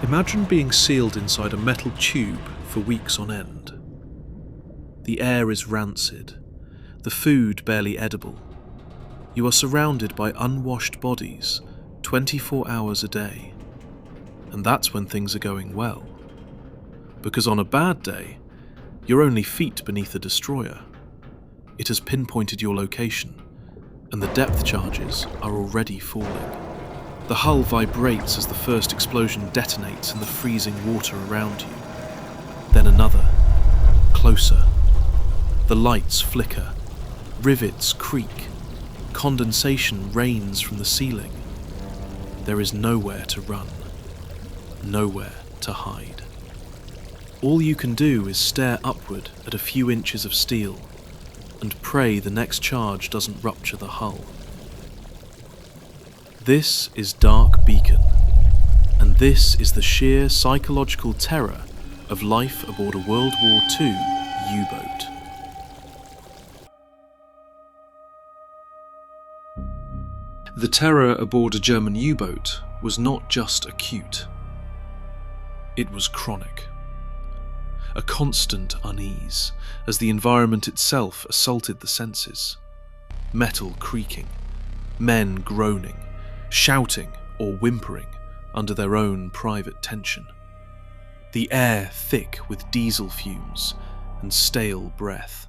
Imagine being sealed inside a metal tube for weeks on end. The air is rancid, the food barely edible. You are surrounded by unwashed bodies 24 hours a day. And that's when things are going well. Because on a bad day, you're only feet beneath a destroyer. It has pinpointed your location, and the depth charges are already falling. The hull vibrates as the first explosion detonates in the freezing water around you. Then another, closer. The lights flicker, rivets creak, condensation rains from the ceiling. There is nowhere to run, nowhere to hide. All you can do is stare upward at a few inches of steel and pray the next charge doesn't rupture the hull. This is Dark Beacon, and this is the sheer psychological terror of life aboard a World War II U-boat. The terror aboard a German U-boat was not just acute. It was chronic. A constant unease as the environment itself assaulted the senses. Metal creaking, men groaning, shouting or whimpering under their own private tension. The air thick with diesel fumes and stale breath.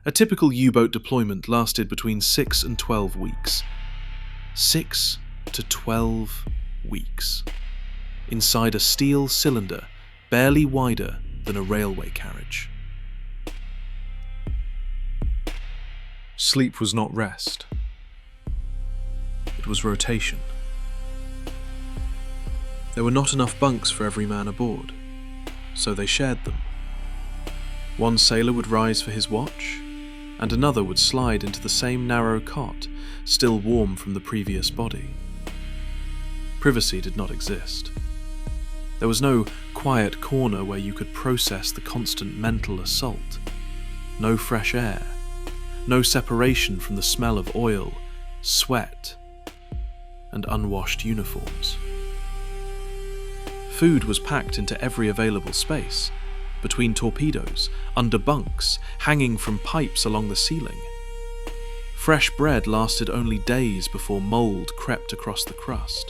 A typical U-boat deployment lasted between 6 and 12 weeks. 6 to 12 weeks. Inside a steel cylinder barely wider than a railway carriage. Sleep was not rest. It was rotation. There were not enough bunks for every man aboard, so they shared them. One sailor would rise for his watch, and another would slide into the same narrow cot, still warm from the previous body. Privacy did not exist. There was no quiet corner where you could process the constant mental assault. No fresh air. No separation from the smell of oil, sweat, and unwashed uniforms. Food was packed into every available space, between torpedoes, under bunks, hanging from pipes along the ceiling. Fresh bread lasted only days before mold crept across the crust.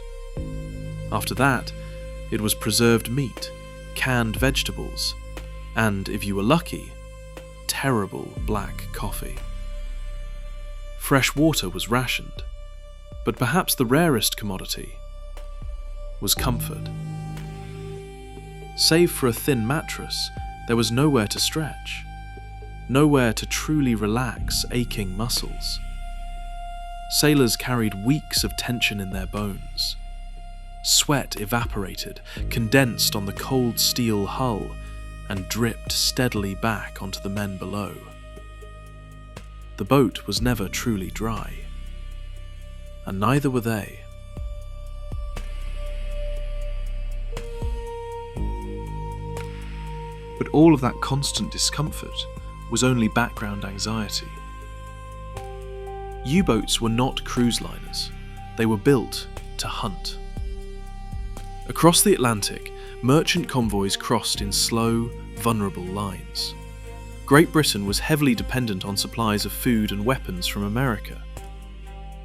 After that, it was preserved meat, canned vegetables, and, if you were lucky, terrible black coffee. Fresh water was rationed, but perhaps the rarest commodity was comfort. Save for a thin mattress, there was nowhere to stretch, nowhere to truly relax aching muscles. Sailors carried weeks of tension in their bones. Sweat evaporated, condensed on the cold steel hull, and dripped steadily back onto the men below. The boat was never truly dry, and neither were they. But all of that constant discomfort was only background anxiety. U-boats were not cruise liners. They were built to hunt. Across the Atlantic, merchant convoys crossed in slow, vulnerable lines. Great Britain was heavily dependent on supplies of food and weapons from America.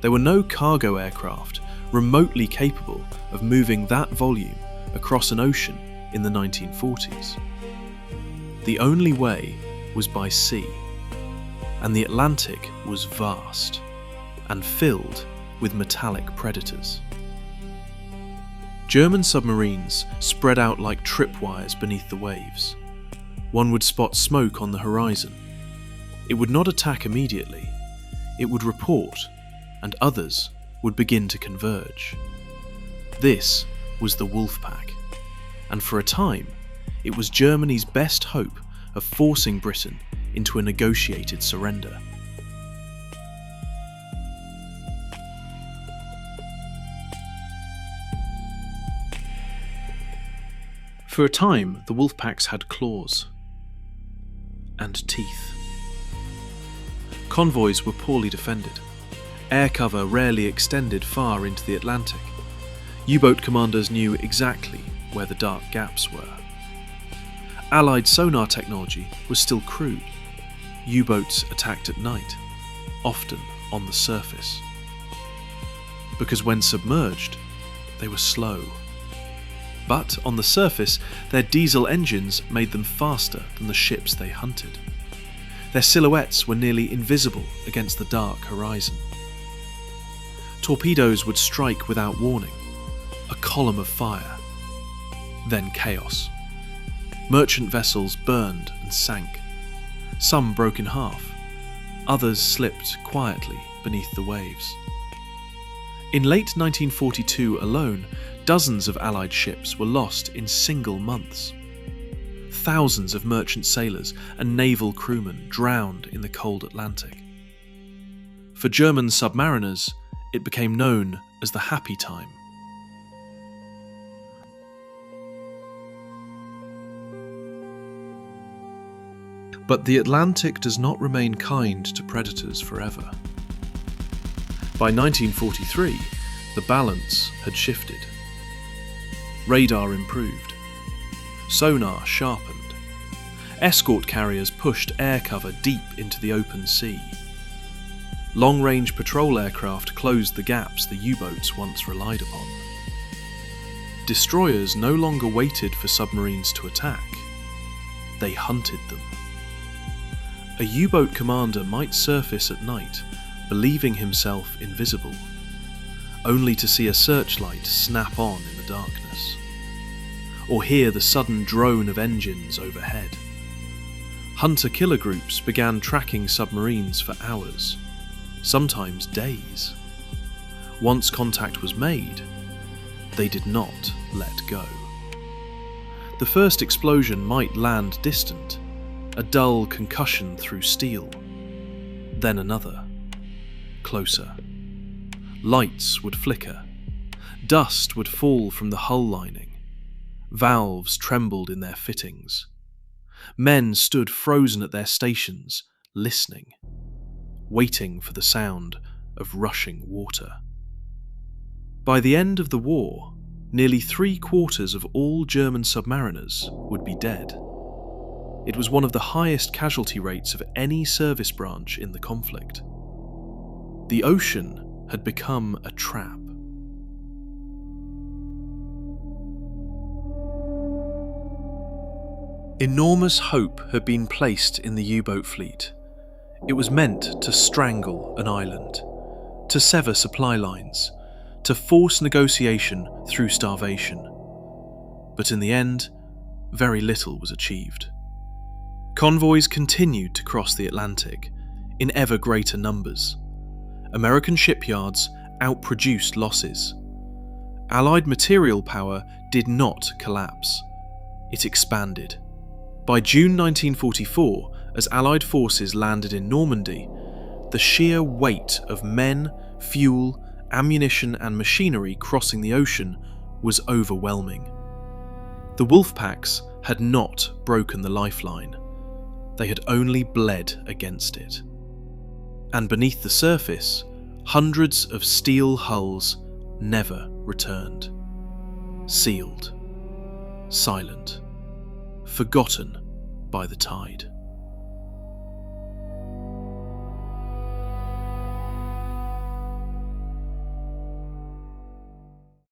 There were no cargo aircraft remotely capable of moving that volume across an ocean in the 1940s. The only way was by sea, and the Atlantic was vast and filled with metallic predators. German submarines spread out like tripwires beneath the waves. One would spot smoke on the horizon. It would not attack immediately. It would report, and others would begin to converge. This was the Wolfpack, and for a time, it was Germany's best hope of forcing Britain into a negotiated surrender. For a time, the Wolfpacks had claws and teeth. Convoys were poorly defended. Air cover rarely extended far into the Atlantic. U-boat commanders knew exactly where the dark gaps were. Allied sonar technology was still crude. U-boats attacked at night, often on the surface. Because when submerged, they were slow. But on the surface, their diesel engines made them faster than the ships they hunted. Their silhouettes were nearly invisible against the dark horizon. Torpedoes would strike without warning, a column of fire, then chaos. Merchant vessels burned and sank. Some broke in half, others slipped quietly beneath the waves. In late 1942 alone, dozens of Allied ships were lost in single months. Thousands of merchant sailors and naval crewmen drowned in the cold Atlantic. For German submariners, it became known as the happy time. But the Atlantic does not remain kind to predators forever. By 1943, the balance had shifted. Radar improved. Sonar sharpened. Escort carriers pushed air cover deep into the open sea. Long-range patrol aircraft closed the gaps the U-boats once relied upon. Destroyers no longer waited for submarines to attack. They hunted them. A U-boat commander might surface at night, believing himself invisible, only to see a searchlight snap on in the darkness, or hear the sudden drone of engines overhead. Hunter-killer groups began tracking submarines for hours, sometimes days. Once contact was made, they did not let go. The first explosion might land distant, a dull concussion through steel. Then another, closer. Lights would flicker. Dust would fall from the hull lining. Valves trembled in their fittings. Men stood frozen at their stations, listening, waiting for the sound of rushing water. By the end of the war, nearly 3/4 of all German submariners would be dead. It was one of the highest casualty rates of any service branch in the conflict. The ocean had become a trap. Enormous hope had been placed in the U-boat fleet. It was meant to strangle an island, to sever supply lines, to force negotiation through starvation. But in the end, very little was achieved. Convoys continued to cross the Atlantic, in ever greater numbers. American shipyards outproduced losses. Allied material power did not collapse. It expanded. By June 1944, as Allied forces landed in Normandy, the sheer weight of men, fuel, ammunition and machinery crossing the ocean was overwhelming. The wolf packs had not broken the lifeline. They had only bled against it. And beneath the surface, hundreds of steel hulls never returned. Sealed, silent, forgotten by the tide.